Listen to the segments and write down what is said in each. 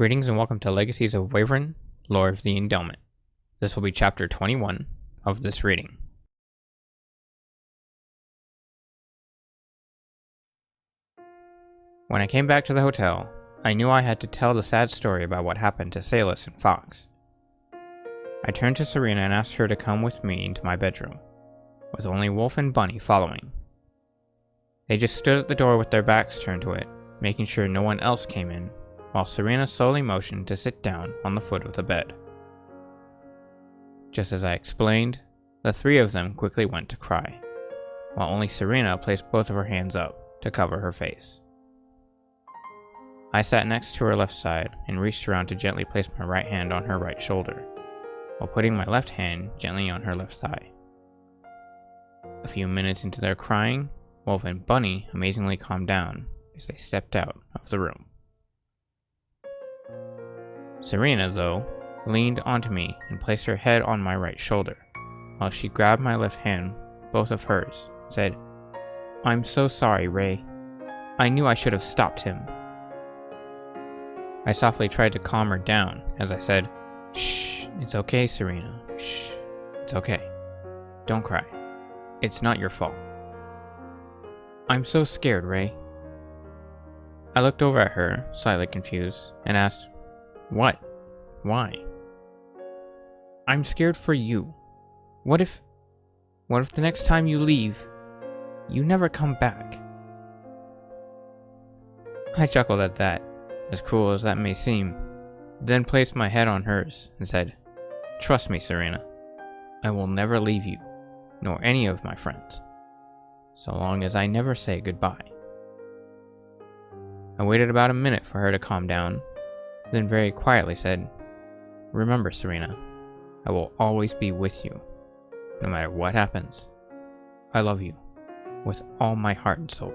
Greetings and welcome to Legacies of Wavryn, Lore of the Endelment. This will be chapter 21 of this reading. When I came back to the hotel, I knew I had to tell the sad story about what happened to Salus and Fox. I turned to Serena and asked her to come with me into my bedroom, with only Wolf and Bunny following. They just stood at the door with their backs turned to it, making sure no one else came in, while Serena slowly motioned to sit down on the foot of the bed. Just as I explained, the three of them quickly went to cry, while only Serena placed both of her hands up to cover her face. I sat next to her left side and reached around to gently place my right hand on her right shoulder, while putting my left hand gently on her left thigh. A few minutes into their crying, Wolf and Bunny amazingly calmed down as they stepped out of the room. Serena, though, leaned onto me and placed her head on my right shoulder, while she grabbed my left hand, both of hers, and said, "I'm so sorry, Ray. I knew I should have stopped him." I softly tried to calm her down as I said, "Shh, it's okay, Serena. Shh, it's okay. Don't cry. It's not your fault." "I'm so scared, Ray." I looked over at her, slightly confused, and asked, "What? Why?" "I'm scared for you. What if the next time you leave, you never come back?" I chuckled at that, as cruel as that may seem, then placed my head on hers and said, "Trust me, Serena. I will never leave you, nor any of my friends, so long as I never say goodbye." I waited about a minute for her to calm down, then very quietly said, "Remember, Serena, I will always be with you, no matter what happens. I love you, with all my heart and soul."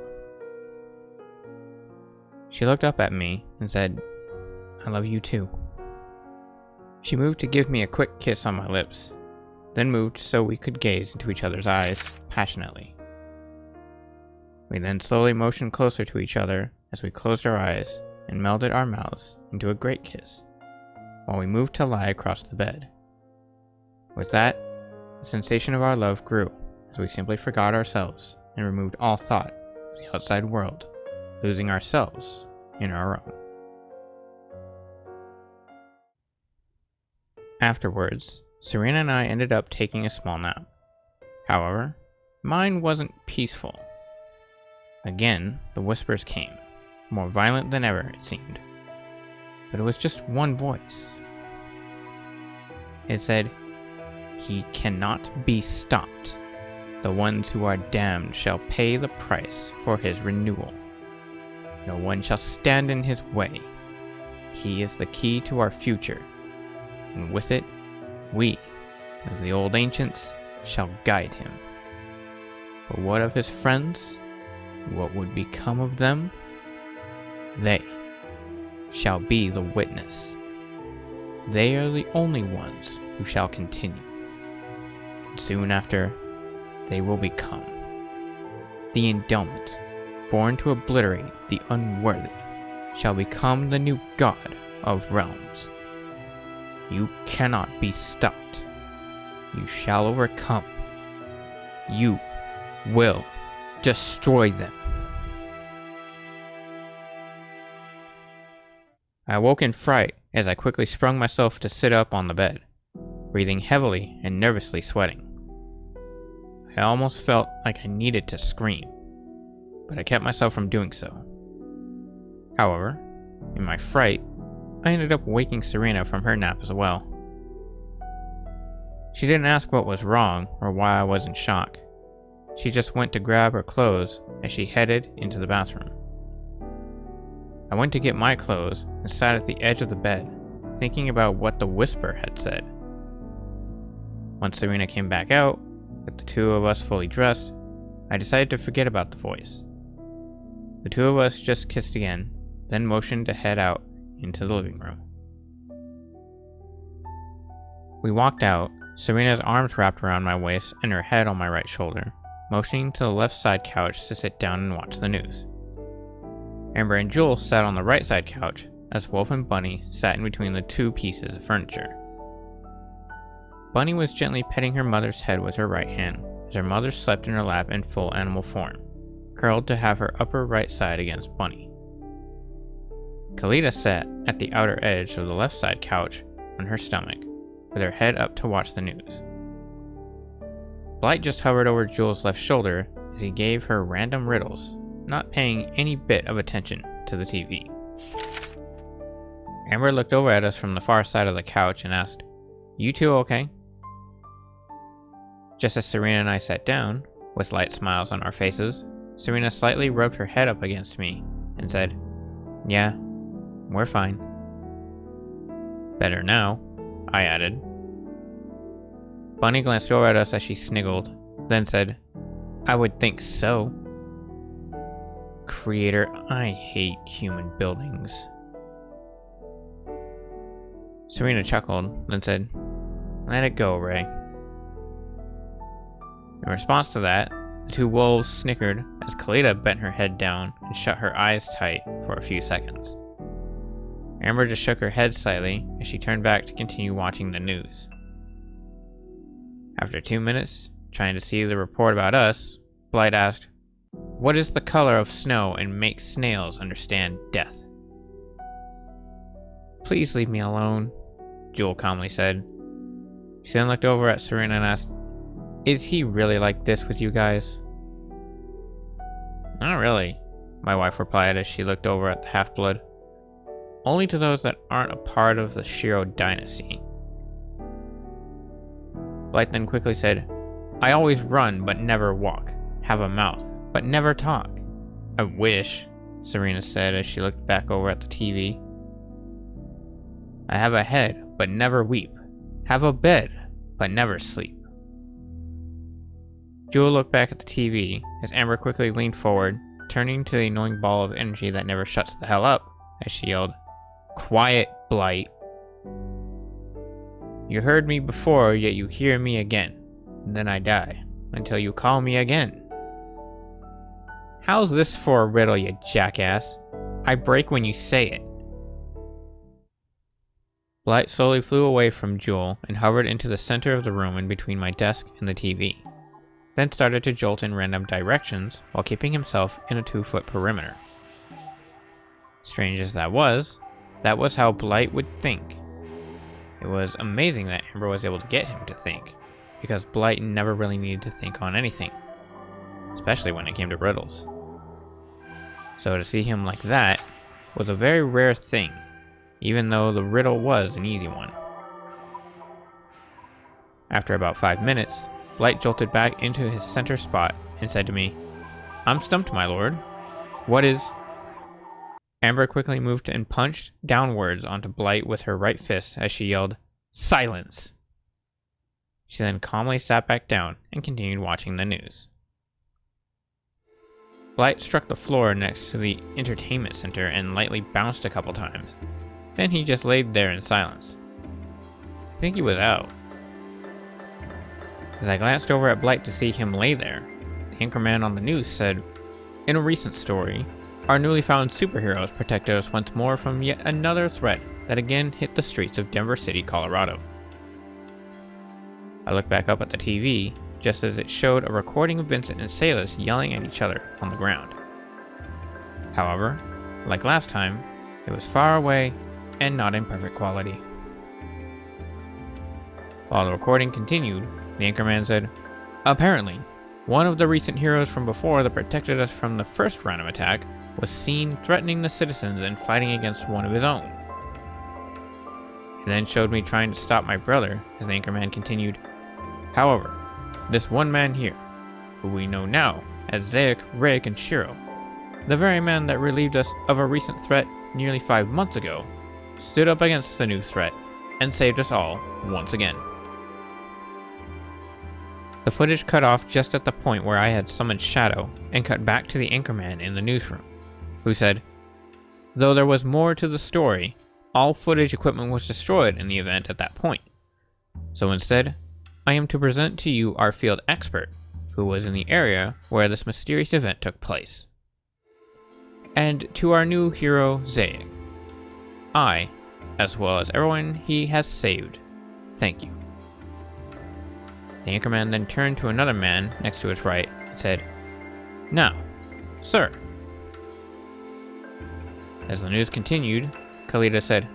She looked up at me and said, "I love you too." She moved to give me a quick kiss on my lips, then moved so we could gaze into each other's eyes passionately. We then slowly motioned closer to each other as we closed our eyes and melded our mouths into a great kiss, while we moved to lie across the bed. With that, the sensation of our love grew as we simply forgot ourselves and removed all thought of the outside world, losing ourselves in our own. Afterwards, Serena and I ended up taking a small nap. However, mine wasn't peaceful. Again, the whispers came, more violent than ever, it seemed. But it was just one voice. It said, "He cannot be stopped. The ones who are damned shall pay the price for his renewal. No one shall stand in his way. He is the key to our future, and with it, we, as the old ancients, shall guide him. But what of his friends? What would become of them? They shall be the witness. They are the only ones who shall continue. And soon after, they will become the Endelment, born to obliterate the unworthy, shall become the new god of realms. You cannot be stopped. You shall overcome. You will destroy them." I awoke in fright as I quickly sprung myself to sit up on the bed, breathing heavily and nervously sweating. I almost felt like I needed to scream, but I kept myself from doing so. However, in my fright, I ended up waking Serena from her nap as well. She didn't ask what was wrong or why I was in shock. She just went to grab her clothes as she headed into the bathroom. I went to get my clothes and sat at the edge of the bed, thinking about what the whisper had said. Once Serena came back out, with the two of us fully dressed, I decided to forget about the voice. The two of us just kissed again, then motioned to head out into the living room. We walked out, Serena's arms wrapped around my waist and her head on my right shoulder, motioning to the left side couch to sit down and watch the news. Amber and Jewel sat on the right side couch as Wolf and Bunny sat in between the two pieces of furniture. Bunny was gently petting her mother's head with her right hand, as her mother slept in her lap in full animal form, curled to have her upper right side against Bunny. Kalita sat at the outer edge of the left side couch on her stomach, with her head up to watch the news. Blight just hovered over Jules' left shoulder as he gave her random riddles, not paying any bit of attention to the TV. Amber looked over at us from the far side of the couch and asked, "You two okay?" Just as Serena and I sat down, with light smiles on our faces, Serena slightly rubbed her head up against me and said, "Yeah, we're fine." "Better now," I added. Bunny glanced over at us as she sniggled, then said, "I would think so." Creator, I hate human buildings. Serena chuckled, then said, "Let it go, Ray." In response to that, the two wolves snickered as Kalita bent her head down and shut her eyes tight for a few seconds. Amber just shook her head slightly as she turned back to continue watching the news. After 2 minutes, trying to see the report about us, Blight asked, "What is the color of snow and makes snails understand death?" "Please leave me alone," Jewel calmly said. She then looked over at Serena and asked, "Is he really like this with you guys?" "Not really," my wife replied as she looked over at the half-blood. "Only to those that aren't a part of the Shero dynasty." Blight then quickly said, "I always run but never walk, have a mouth but never talk." "I wish," Serena said as she looked back over at the TV. "I have a head but never weep, have a bed but never sleep." Jewel looked back at the TV as Amber quickly leaned forward, turning to the annoying ball of energy that never shuts the hell up, as she yelled, "Quiet, Blight. You heard me before, yet you hear me again. Then I die, until you call me again." "How's this for a riddle, you jackass? I break when you say it." Blight slowly flew away from Jewel and hovered into the center of the room in between my desk and the TV, then started to jolt in random directions while keeping himself in a 2-foot perimeter. Strange as that was how Blight would think. It was amazing that Amber was able to get him to think, because Blight never really needed to think on anything, especially when it came to riddles. So to see him like that was a very rare thing, even though the riddle was an easy one. After about 5 minutes, Blight jolted back into his center spot and said to me, "I'm stumped, my lord. What is..." Amber quickly moved and punched downwards onto Blight with her right fist as she yelled, "Silence!" She then calmly sat back down and continued watching the news. Blight struck the floor next to the entertainment center and lightly bounced a couple times. Then he just laid there in silence. I think he was out. As I glanced over at Blight to see him lay there, the anchorman on the news said, "In a recent story, our newly found superheroes protected us once more from yet another threat that again hit the streets of Denver City, Colorado." I looked back up at the TV, just as it showed a recording of Vincent and Salis yelling at each other on the ground. However, like last time, it was far away and not in perfect quality. While the recording continued, the anchorman said, "Apparently, one of the recent heroes from before that protected us from the first random attack was seen threatening the citizens and fighting against one of his own." He then showed me trying to stop my brother as the anchorman continued, "However, this one man here, who we know now as Zaec, Rick, and Shero, the very man that relieved us of a recent threat nearly 5 months ago, stood up against the new threat and saved us all once again." The footage cut off just at the point where I had summoned Shadow and cut back to the anchorman in the newsroom, who said, "Though there was more to the story, all footage equipment was destroyed in the event at that point. So instead, I am to present to you our field expert, who was in the area where this mysterious event took place. And to our new hero, Zaec. I, as well as everyone he has saved. Thank you. The anchorman then turned to another man next to his right and said, Now, sir. As the news continued, Khalida said,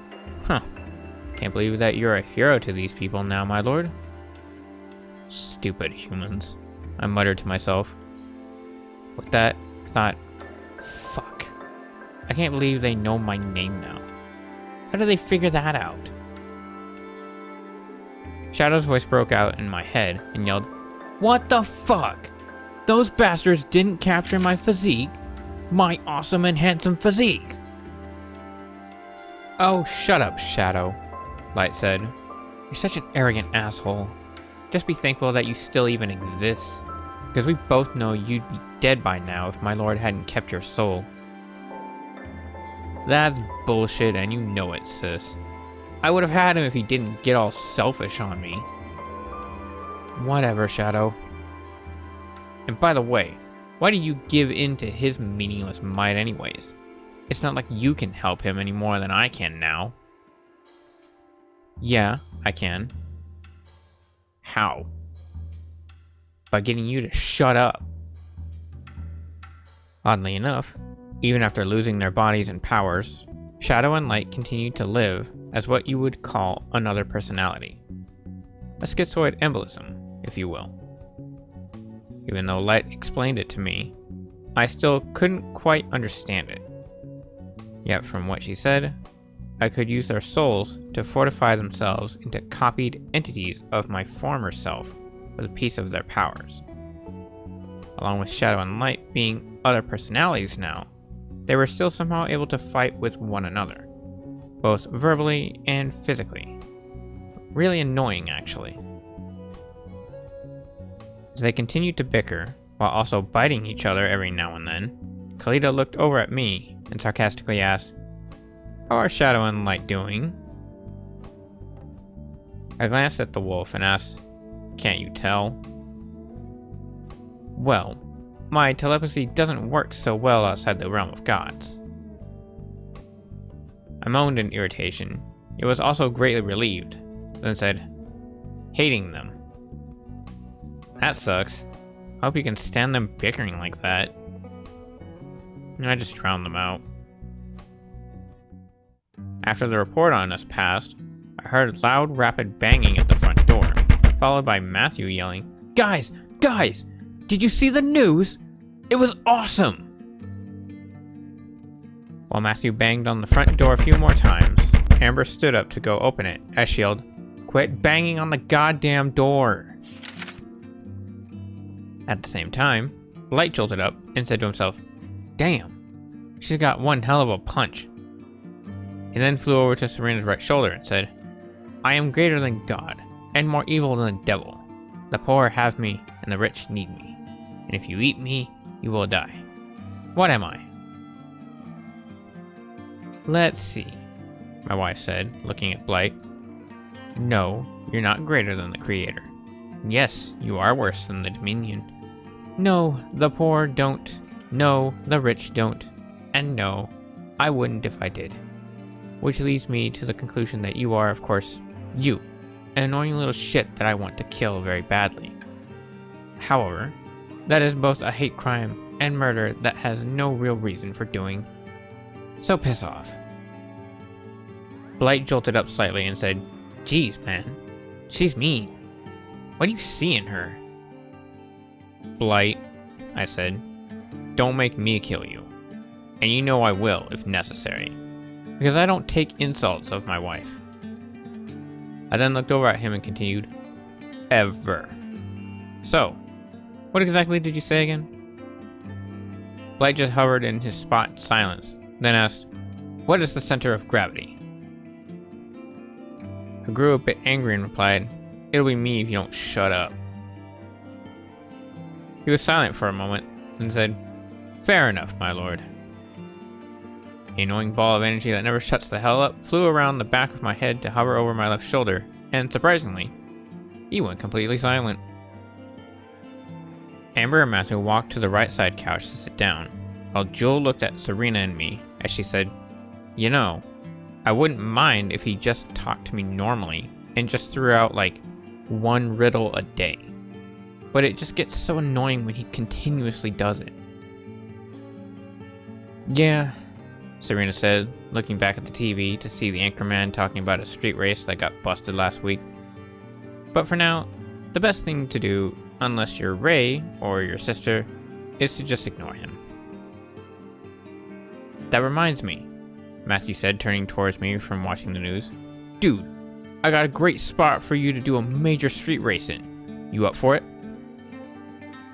Can't believe that you're a hero to these people now, my lord. Stupid humans, I muttered to myself. With that, I thought, fuck. I can't believe they know my name now. How did they figure that out? Shadow's voice broke out in my head and yelled, What the fuck? Those bastards didn't capture my physique? My awesome and handsome physique! Oh, shut up, Shadow, Light said. You're such an arrogant asshole. Just be thankful that you still even exist, because we both know you'd be dead by now if my lord hadn't kept your soul. That's bullshit and you know it, sis. I would have had him if he didn't get all selfish on me. Whatever, Shadow. And by the way, why do you give in to his meaningless might anyways? It's not like you can help him any more than I can now. Yeah, I can. How? By getting you to shut up. Oddly enough, even after losing their bodies and powers, Shadow and Light continued to live as what you would call another personality. A schizoid embolism, if you will. Even though Light explained it to me, I still couldn't quite understand it. Yet from what she said, I could use their souls to fortify themselves into copied entities of my former self with a piece of their powers. Along with Shadow and Light being other personalities now, they were still somehow able to fight with one another, both verbally and physically. Really annoying, actually. As they continued to bicker, while also biting each other every now and then, Khalida looked over at me and sarcastically asked, How are Shadow and Light doing? I glanced at the wolf and asked, Can't you tell? Well, my telepathy doesn't work so well outside the realm of gods. I moaned in irritation. It was also greatly relieved, then said, Hating them. That sucks. I hope you can stand them bickering like that. And I just drowned them out. After the report on us passed, I heard loud, rapid banging at the front door, followed by Matthew yelling, Guys! Guys! Did you see the news? It was awesome! While Matthew banged on the front door a few more times, Amber stood up to go open it as she yelled, Quit banging on the goddamn door! At the same time, Light jolted up and said to himself, Damn, she's got one hell of a punch. He then flew over to Serena's right shoulder and said, I am greater than God, and more evil than the devil. The poor have me, and the rich need me. And if you eat me, you will die. What am I? Let's see, my wife said, looking at Blight. No, you're not greater than the Creator. Yes, you are worse than the Dominion. No, the poor don't. No, the rich don't. And no, I wouldn't if I did. Which leads me to the conclusion that you are, of course, you. An annoying little shit that I want to kill very badly. However, that is both a hate crime and murder that has no real reason for doing. So piss off. Blight jolted up slightly and said, Geez, man, she's mean. What do you see in her? Blight, I said, don't make me kill you. And you know I will, if necessary. Because I don't take insults of my wife. I then looked over at him and continued, Ever. So, what exactly did you say again? Blight just hovered in his spot in silence, then asked, What is the center of gravity? I grew a bit angry and replied, It'll be me if you don't shut up. He was silent for a moment, then said, Fair enough, my lord. The annoying ball of energy that never shuts the hell up flew around the back of my head to hover over my left shoulder, and surprisingly, he went completely silent. Amber and Matthew walked to the right side couch to sit down, while Jewel looked at Serena and me as she said, You know, I wouldn't mind if he just talked to me normally and just threw out like one riddle a day. But it just gets so annoying when he continuously does it. Yeah, Serena said, looking back at the TV to see the anchorman talking about a street race that got busted last week. But for now, the best thing to do, unless you're Ray or your sister, is to just ignore him. That reminds me, Matthew said, turning towards me from watching the news. Dude, I got a great spot for you to do a major street race in. You up for it?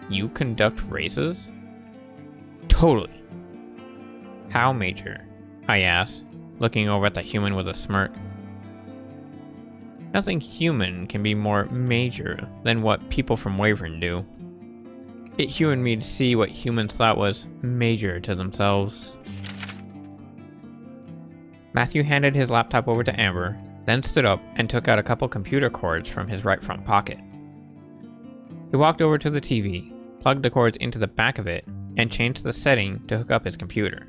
You conduct races? Totally. How major? I asked, looking over at the human with a smirk. Nothing human can be more major than what people from Wavryn do. It humaned me to see what humans thought was major to themselves. Matthew handed his laptop over to Amber, then stood up and took out a couple computer cords from his right front pocket. He walked over to the TV, plugged the cords into the back of it, and changed the setting to hook up his computer.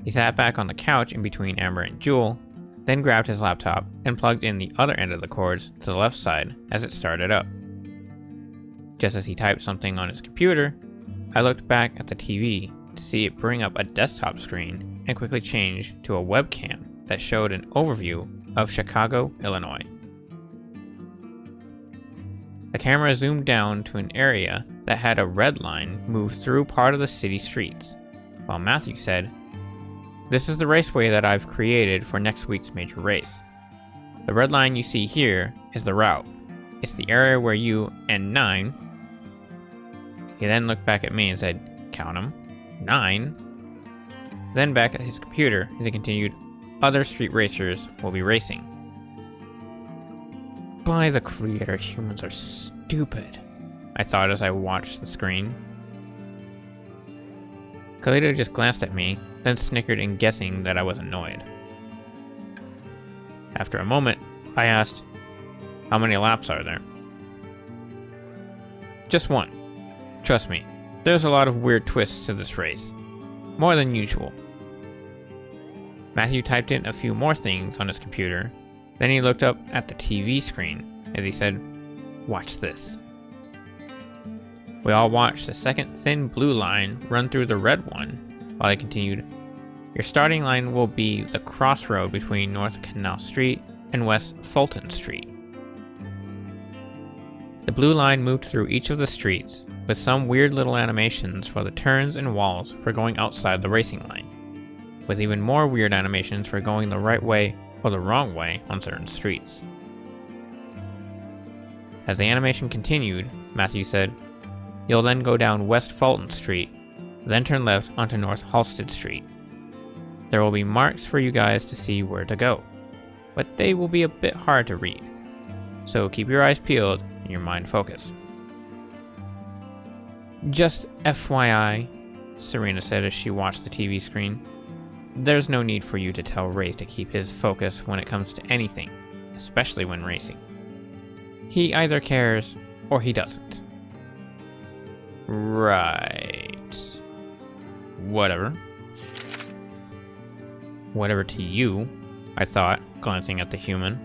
He sat back on the couch in between Amber and Jewel, then grabbed his laptop and plugged in the other end of the cords to the left side as it started up. Just as he typed something on his computer, I looked back at the TV to see it bring up a desktop screen and quickly change to a webcam that showed an overview of Chicago, Illinois. The camera zoomed down to an area that had a red line move through part of the city streets, while Matthew said, "This is the raceway that I've created for next week's major race. The red line you see here is the route. It's the area where you and 9... He then looked back at me and said, "Count 'em, 9. Then back at his computer as he continued, "Other street racers will be racing." By the creator, humans are stupid, I thought as I watched the screen. Khalida just glanced at me, then snickered in guessing that I was annoyed. After a moment, I asked, "How many laps are there?" "Just one. Trust me, there's a lot of weird twists to this race. More than usual." Matthew typed in a few more things on his computer, then he looked up at the TV screen as he said, "Watch this." We all watched the second thin blue line run through the red one, while I continued, "Your starting line will be the crossroad between North Canal Street and West Fulton Street." The blue line moved through each of the streets, with some weird little animations for the turns and walls for going outside the racing line, with even more weird animations for going the right way or the wrong way on certain streets. As the animation continued, Matthew said, "You'll then go down West Fulton Street, then turn left onto North Halsted Street. There will be marks for you guys to see where to go, but they will be a bit hard to read. So keep your eyes peeled and your mind focused." "Just FYI," Serena said as she watched the TV screen, "there's no need for you to tell Ray to keep his focus when it comes to anything, especially when racing. He either cares or he doesn't." "Right. Whatever." "Whatever to you," I thought, glancing at the human.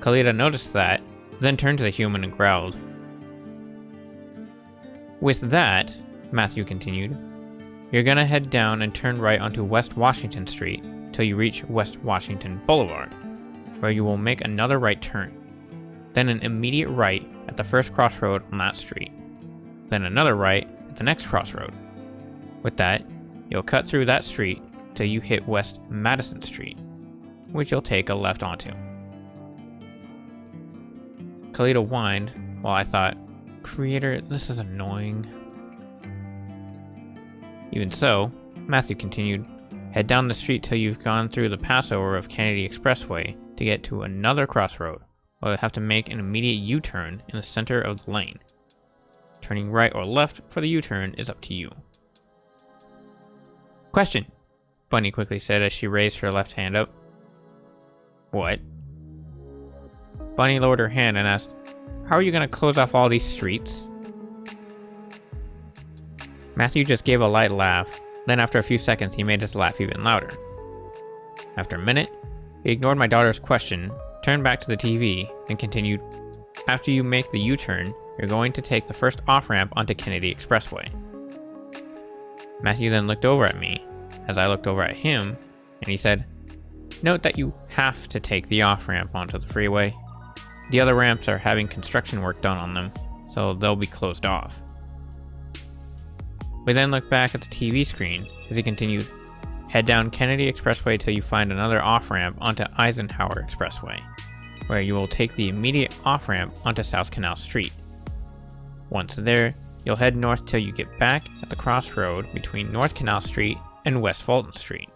Khalida noticed that, then turned to the human and growled. "With that," Matthew continued, "you're gonna head down and turn right onto West Washington Street till you reach West Washington Boulevard, where you will make another right turn, then an immediate right at the first crossroad on that street, then another right at the next crossroad. With that, you'll cut through that street till you hit West Madison Street, which you'll take a left onto." Khalida whined, while I thought, "Creator, this is annoying." Even so, Matthew continued, "Head down the street till you've gone through the passover of Kennedy Expressway to get to another crossroad, where you'll have to make an immediate U-turn in the center of the lane. Turning right or left for the U-turn is up to you." "Question," Bunny quickly said as she raised her left hand up. "What?" Bunny lowered her hand and asked, "How are you going to close off all these streets?" Matthew just gave a light laugh, then after a few seconds he made his laugh even louder. After a minute, he ignored my daughter's question, turned back to the TV, and continued, "After you make the U-turn, you're going to take the first off-ramp onto Kennedy Expressway." Matthew then looked over at me, as I looked over at him, and he said, "Note that you have to take the off-ramp onto the freeway. The other ramps are having construction work done on them, so they'll be closed off." We then looked back at the TV screen as he continued, "Head down Kennedy Expressway till you find another off-ramp onto Eisenhower Expressway, where you will take the immediate off-ramp onto South Canal Street. Once there, you'll head north till you get back at the crossroad between North Canal Street and West Fulton Street."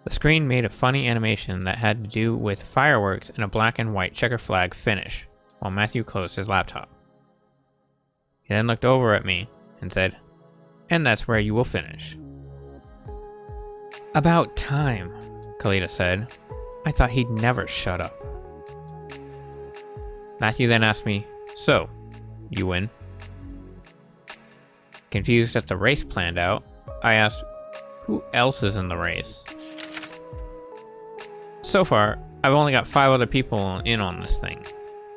The screen made a funny animation that had to do with fireworks and a black and white checker flag finish, while Matthew closed his laptop. He then looked over at me and said, "And that's where you will finish." "About time," Kalita said. I thought he'd never shut up. Matthew then asked me, "So, you win?" Confused at the race planned out, I asked, "Who else is in the race?" "So far, I've only got 5 other people in on this thing.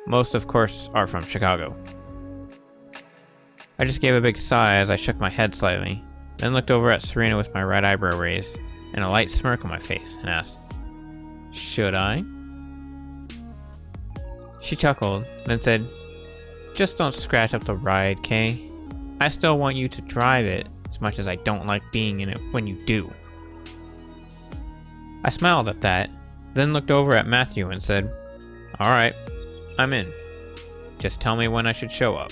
Most, of course, are from Chicago." I just gave a big sigh as I shook my head slightly, then looked over at Serena with my right eyebrow raised and a light smirk on my face and asked, "Should I?" She chuckled, then said, "Just don't scratch up the ride, Kay. I still want you to drive it as much as I don't like being in it when you do." I smiled at that, then looked over at Matthew and said, "Alright, I'm in. Just tell me when I should show up."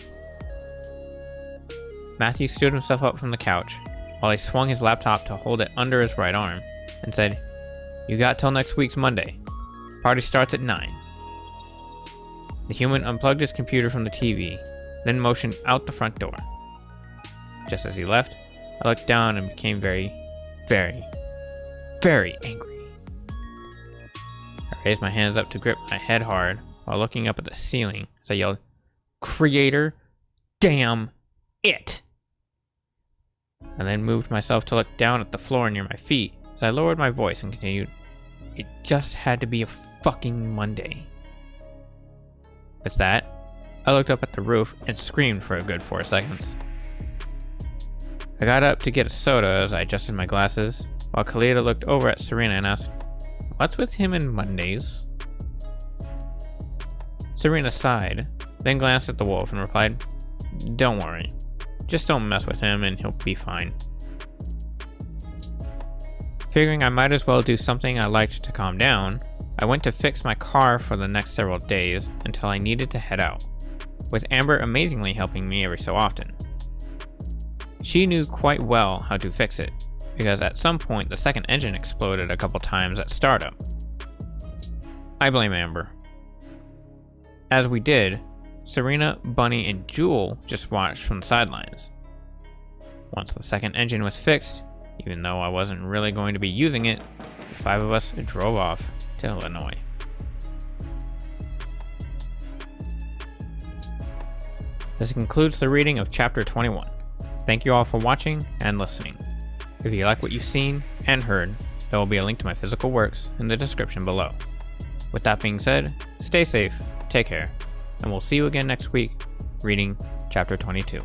Matthew stood himself up from the couch, while he swung his laptop to hold it under his right arm, and said, "You got till next week's Monday. Party starts at 9. The human unplugged his computer from the TV, then motioned out the front door. Just as he left, I looked down and became very, very, very angry. I raised my hands up to grip my head hard while looking up at the ceiling as I yelled, "Creator, damn it!" And then moved myself to look down at the floor near my feet as I lowered my voice and continued, "It just had to be a fucking Monday." With that, I looked up at the roof and screamed for a good 4 seconds. I got up to get a soda as I adjusted my glasses, while Kalita looked over at Serena and asked, "What's with him and Mondays?" Serena sighed, then glanced at the wolf and replied, "Don't worry. Just don't mess with him and he'll be fine." Figuring I might as well do something I liked to calm down, I went to fix my car for the next several days until I needed to head out, with Amber amazingly helping me every so often. She knew quite well how to fix it, because at some point the second engine exploded a couple times at startup. I blame Amber. As we did, Serena, Bunny, and Jewel just watched from the sidelines. Once the second engine was fixed, even though I wasn't really going to be using it, the 5 of us drove off to Illinois. This concludes the reading of Chapter 21. Thank you all for watching and listening. If you like what you've seen and heard, there will be a link to my physical works in the description below. With that being said, stay safe, take care, and we'll see you again next week, reading Chapter 22.